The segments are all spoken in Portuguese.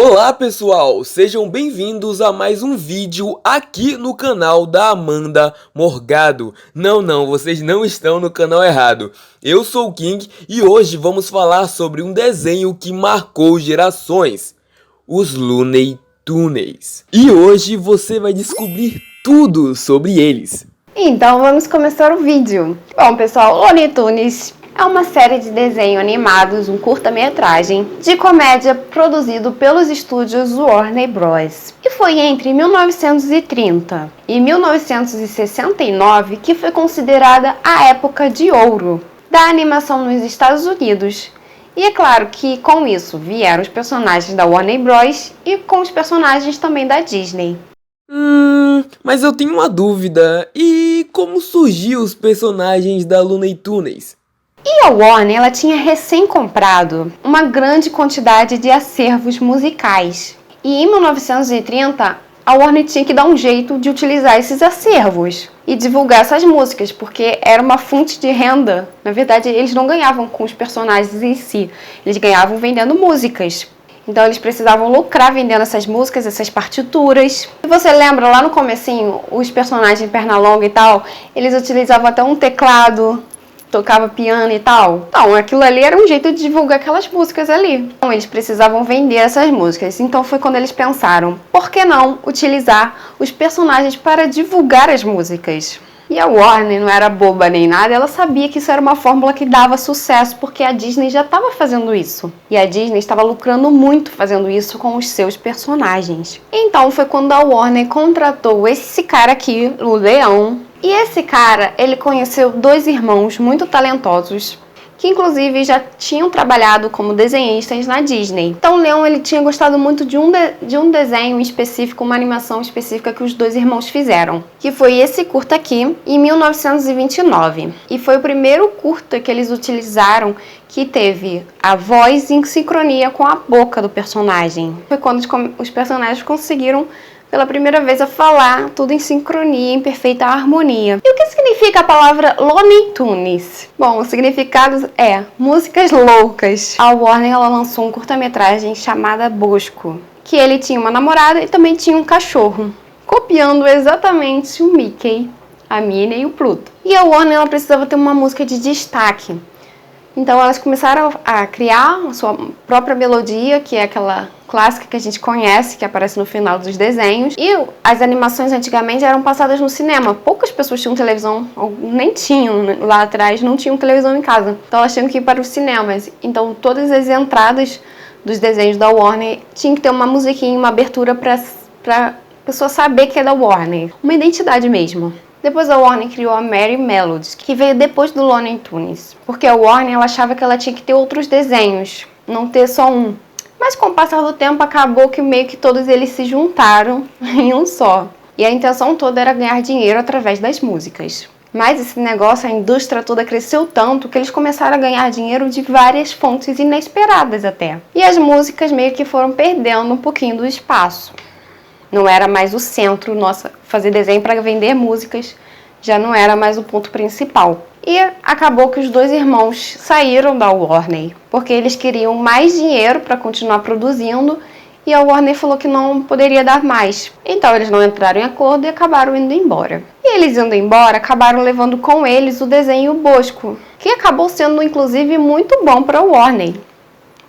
Olá pessoal, sejam bem-vindos a mais um vídeo aqui no canal da Amanda Morgado. Não, vocês não estão no canal errado. Eu sou o King e hoje vamos falar sobre um desenho que marcou gerações, os Looney Tunes. E hoje você vai descobrir tudo sobre eles. Então vamos começar o vídeo. Bom pessoal, Looney Tunes é uma série de desenhos animados, um curta-metragem de comédia produzido pelos estúdios Warner Bros. E foi entre 1930 e 1969 que foi considerada a época de ouro da animação nos Estados Unidos. E é claro que com isso vieram os personagens da Warner Bros. E com os personagens também da Disney. Mas eu tenho uma dúvida. E como surgiu os personagens da Looney Tunes? E a Warner, ela tinha recém comprado uma grande quantidade de acervos musicais. E em 1930, a Warner tinha que dar um jeito de utilizar esses acervos e divulgar essas músicas, porque era uma fonte de renda. Na verdade, eles não ganhavam com os personagens em si, eles ganhavam vendendo músicas. Então eles precisavam lucrar vendendo essas músicas, essas partituras. E você lembra lá no comecinho, os personagens Pernalonga e tal, eles utilizavam até um teclado, tocava piano e tal. Então, aquilo ali era um jeito de divulgar aquelas músicas ali. Então, eles precisavam vender essas músicas. Então, foi quando eles pensaram, por que não utilizar os personagens para divulgar as músicas? E a Warner não era boba nem nada, ela sabia que isso era uma fórmula que dava sucesso, porque a Disney já estava fazendo isso. E a Disney estava lucrando muito fazendo isso com os seus personagens. Então, foi quando a Warner contratou esse cara aqui, o Leão. E esse cara, ele conheceu dois irmãos muito talentosos, que inclusive já tinham trabalhado como desenhistas na Disney. Então o Leão, ele tinha gostado muito de um desenho específico, uma animação específica que os dois irmãos fizeram, que foi esse curta aqui, em 1929. E foi o primeiro curta que eles utilizaram que teve a voz em sincronia com a boca do personagem. Foi quando os personagens conseguiram pela primeira vez a falar tudo em sincronia, em perfeita harmonia. E o que significa a palavra Looney Tunes? Bom, o significado é músicas loucas. A Warner, ela lançou um curta-metragem chamada Bosco, que ele tinha uma namorada e também tinha um cachorro, copiando exatamente o Mickey, a Minnie e o Pluto. E a Warner, ela precisava ter uma música de destaque. Então elas começaram a criar a sua própria melodia, que é aquela clássica que a gente conhece, que aparece no final dos desenhos. E as animações antigamente eram passadas no cinema. Poucas pessoas tinham televisão, ou nem tinham lá atrás, não tinham televisão em casa. Então elas tinham que ir para os cinemas. Então todas as entradas dos desenhos da Warner tinham que ter uma musiquinha, uma abertura para a pessoa saber que é da Warner. Uma identidade mesmo. Depois a Warner criou a Merrie Melodies, que veio depois do Looney Tunes. Porque a Warner, ela achava que ela tinha que ter outros desenhos, não ter só um. Mas com o passar do tempo acabou que meio que todos eles se juntaram em um só. E a intenção toda era ganhar dinheiro através das músicas. Mas esse negócio, a indústria toda cresceu tanto que eles começaram a ganhar dinheiro de várias fontes inesperadas até. E as músicas meio que foram perdendo um pouquinho do espaço. Não era mais o centro, nossa, fazer desenho para vender músicas já não era mais o ponto principal. E acabou que os dois irmãos saíram da Warner, porque eles queriam mais dinheiro para continuar produzindo e a Warner falou que não poderia dar mais. Então eles não entraram em acordo e acabaram indo embora. E eles indo embora, acabaram levando com eles o desenho Bosco, que acabou sendo inclusive muito bom para a Warner,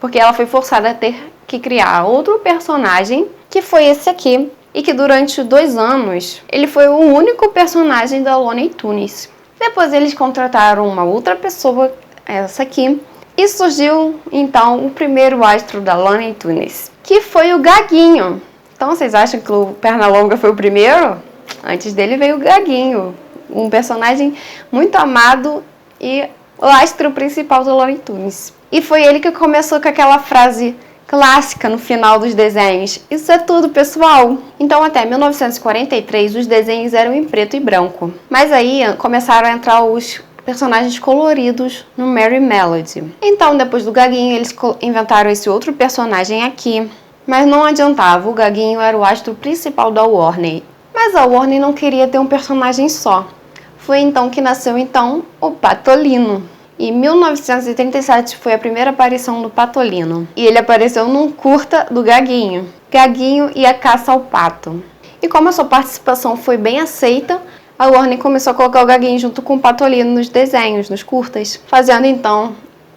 porque ela foi forçada a ter que criar outro personagem, que foi esse aqui, e que durante 2 anos ele foi o único personagem da Looney Tunes. Depois eles contrataram uma outra pessoa, essa aqui, e surgiu então o primeiro astro da Looney Tunes, que foi o Gaguinho. Então vocês acham que o Pernalonga foi o primeiro? Antes dele veio o Gaguinho, um personagem muito amado e o astro principal da Looney Tunes. E foi ele que começou com aquela frase clássica no final dos desenhos: isso é tudo, pessoal! Então até 1943 os desenhos eram em preto e branco. Mas aí começaram a entrar os personagens coloridos no Merrie Melody. Então depois do Gaguinho eles inventaram esse outro personagem aqui. Mas não adiantava, o Gaguinho era o astro principal da Warner. Mas a Warner não queria ter um personagem só. Foi então que nasceu o Patolino. Em 1937 foi a primeira aparição do Patolino. E ele apareceu num curta do Gaguinho. Gaguinho e a Caça ao Pato. E como a sua participação foi bem aceita, a Warner começou a colocar o Gaguinho junto com o Patolino nos desenhos, nos curtas, fazendo então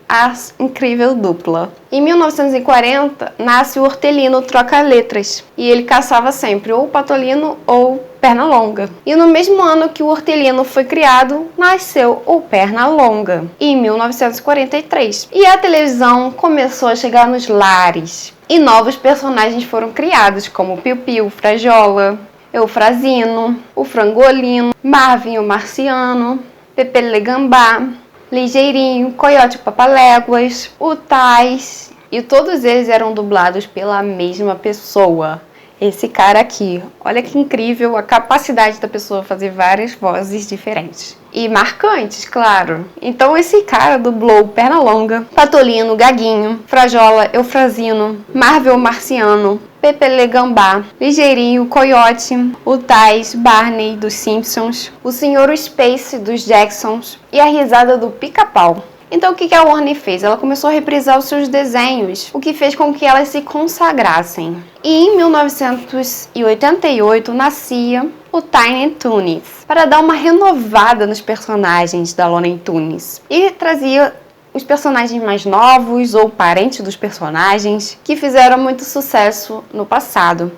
a incrível dupla. Em 1940, nasce o Hortelino Troca-Letras, e ele caçava sempre ou o Patolino ou Pernalonga. E no mesmo ano que o Hortelino foi criado, nasceu o Pernalonga, em 1943. E a televisão começou a chegar nos lares, e novos personagens foram criados, como Piu-Piu, Frajola, Eufrazino, o Frangolino, Marvin o Marciano, Pepe Le Gambá, Ligeirinho, Coiote Papaléguas, o Tais, e todos eles eram dublados pela mesma pessoa. Esse cara aqui, olha que incrível a capacidade da pessoa fazer várias vozes diferentes. E marcantes, claro. Então esse cara dublou Pernalonga, Patolino, Gaguinho, Frajola, Eufrazino, Marvel Marciano, Pepe Le Gambá, Ligeirinho, Coiote, o Tais, Barney dos Simpsons, o Sr. Space dos Jacksons e a risada do Pica-Pau. Então o que a Warner fez? Ela começou a reprisar os seus desenhos, o que fez com que elas se consagrassem. E em 1988 nascia o Tiny Toons, para dar uma renovada nos personagens da Looney Tunes. E trazia os personagens mais novos ou parentes dos personagens que fizeram muito sucesso no passado.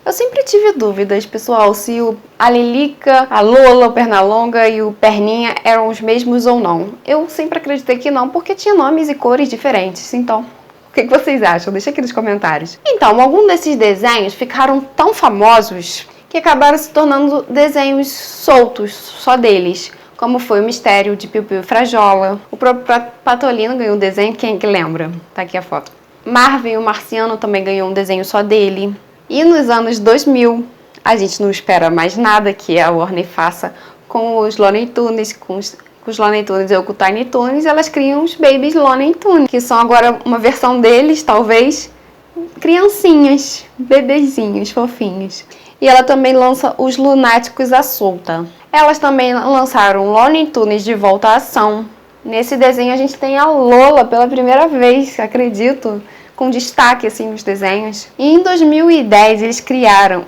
Eu sempre tive dúvidas, pessoal, se a Lilica, a Lola, o Pernalonga e o Perninha eram os mesmos ou não. Eu sempre acreditei que não, porque tinha nomes e cores diferentes. Então, o que vocês acham? Deixa aqui nos comentários. Então, alguns desses desenhos ficaram tão famosos que acabaram se tornando desenhos soltos, só deles. Como foi o Mistério de Piu-Piu e Frajola. O próprio Patolino ganhou um desenho, quem é que lembra? Tá aqui a foto. Marvin, o Marciano, também ganhou um desenho só dele. E nos anos 2000, a gente não espera mais nada que a Warner faça com os Looney Tunes, com os Looney Tunes ou com o Tiny Toons, elas criam os Babies Looney Tunes, que são agora uma versão deles, talvez, criancinhas, bebezinhos, fofinhos. E ela também lança os Lunáticos à Solta. Elas também lançaram Looney Tunes de Volta à Ação. Nesse desenho a gente tem a Lola pela primeira vez, acredito, com destaque assim nos desenhos. E em 2010 eles criaram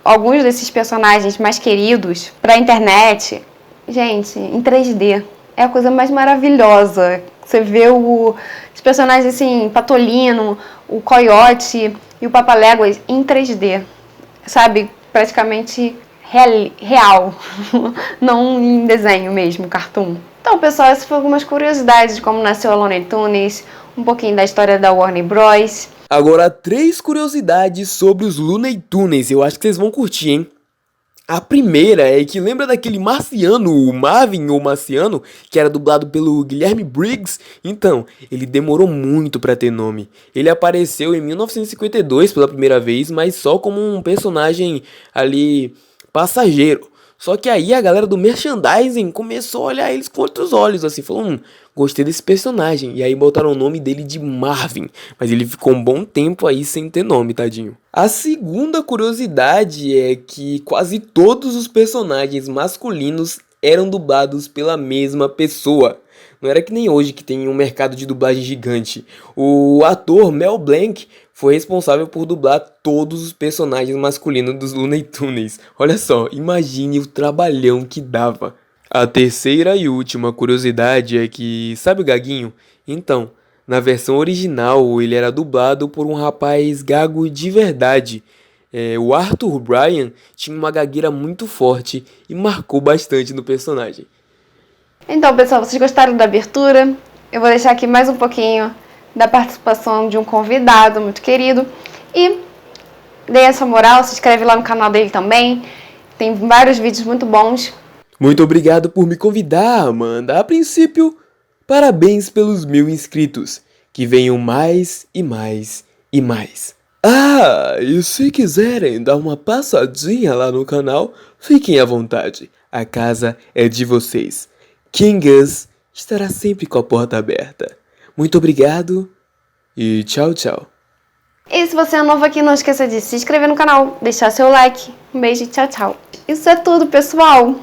alguns desses personagens mais queridos para a internet. Gente, em 3D. É a coisa mais maravilhosa. Você vê os personagens assim, Patolino, o Coiote e o Papaléguas em 3D. Sabe? Praticamente real. Não em desenho mesmo, cartoon. Então, pessoal, essas foram algumas curiosidades de como nasceu a Looney Tunes, um pouquinho da história da Warner Bros. Agora, 3 curiosidades sobre os Looney Tunes, eu acho que vocês vão curtir, hein? A primeira é que lembra daquele marciano, o Marvin ou Marciano, que era dublado pelo Guilherme Briggs? Então, ele demorou muito pra ter nome. Ele apareceu em 1952 pela primeira vez, mas só como um personagem ali passageiro. Só que aí a galera do merchandising começou a olhar eles com outros olhos, assim, falou, gostei desse personagem. E aí botaram o nome dele de Marvin, mas ele ficou um bom tempo aí sem ter nome, tadinho. A segunda curiosidade é que quase todos os personagens masculinos eram dublados pela mesma pessoa. Não era que nem hoje que tem um mercado de dublagem gigante. O ator Mel Blanc foi responsável por dublar todos os personagens masculinos dos Looney Tunes. Olha só, imagine o trabalhão que dava. A terceira e última curiosidade é que, sabe o Gaguinho? Então, na versão original ele era dublado por um rapaz gago de verdade. O Arthur Bryan tinha uma gagueira muito forte e marcou bastante no personagem. Então, pessoal, vocês gostaram da abertura? Eu vou deixar aqui mais um pouquinho da participação de um convidado muito querido. E dê essa moral, se inscreve lá no canal dele também. Tem vários vídeos muito bons. Muito obrigado por me convidar, Amanda. A princípio, parabéns pelos 1000 inscritos. Que venham mais e mais e mais. E se quiserem dar uma passadinha lá no canal, fiquem à vontade. A casa é de vocês. Kingas estará sempre com a porta aberta. Muito obrigado e tchau, tchau. E se você é novo aqui, não esqueça de se inscrever no canal, deixar seu like. Um beijo e tchau, tchau. Isso é tudo, pessoal!